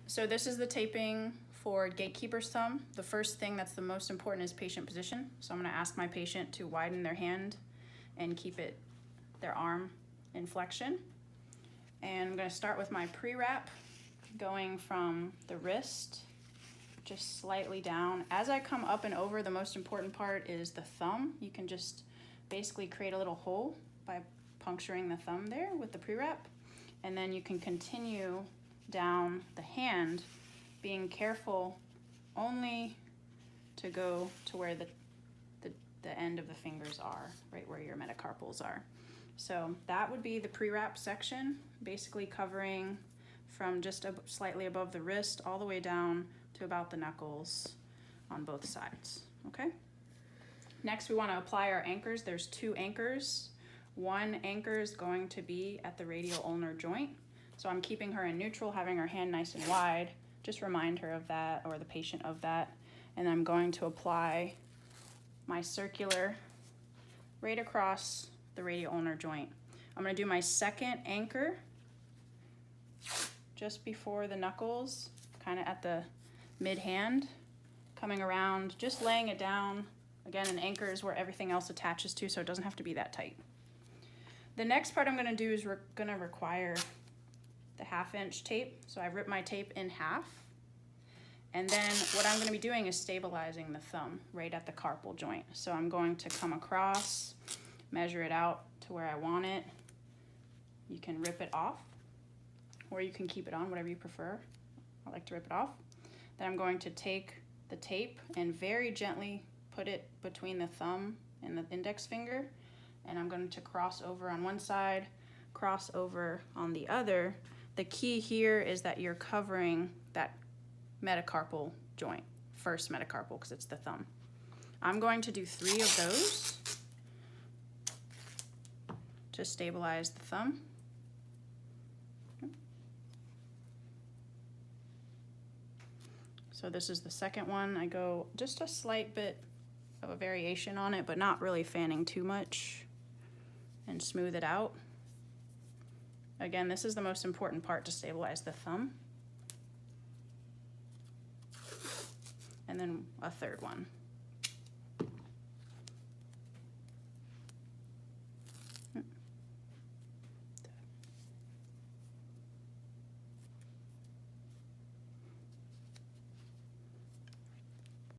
So this is the taping for Gatekeepers thumb. The first thing that's the most important is patient position. So I'm gonna ask my patient to widen their hand and keep their arm in flexion. And I'm gonna start with my pre-wrap, going from the wrist just slightly down. As I come up and over, the most important part is the thumb. You can just basically create a little hole by puncturing the thumb there with the pre-wrap. And then you can continue down the hand, being careful only to go to where the end of the fingers are, right where your metacarpals are. So that would be the pre-wrap section, basically covering from just slightly above the wrist all the way down to about the knuckles on both sides, okay? Next, we wanna apply our anchors. There's 2 anchors. One anchor is going to be at the radial ulnar joint. So I'm keeping her in neutral, having her hand nice and wide. Just remind her of that, or the patient of that. And I'm going to apply my circular right across the radial ulnar joint. I'm gonna do my second anchor just before the knuckles, kind of at the mid-hand, coming around, just laying it down. Again, an anchor is where everything else attaches to, so it doesn't have to be that tight. The next part I'm gonna do is we're gonna require the 1/2" tape. So I rip my tape in half. And then what I'm gonna be doing is stabilizing the thumb right at the carpal joint. So I'm going to come across, measure it out to where I want it. You can rip it off, or you can keep it on, whatever you prefer. I like to rip it off. Then I'm going to take the tape and very gently put it between the thumb and the index finger, and I'm going to cross over on one side, cross over on the other. The key here is that you're covering that metacarpal joint, first metacarpal, because it's the thumb. I'm going to do 3 of those to stabilize the thumb. So this is the second one. I go just a slight bit of a variation on it, but not really fanning too much, and smooth it out. Again, this is the most important part to stabilize the thumb. And then a third one.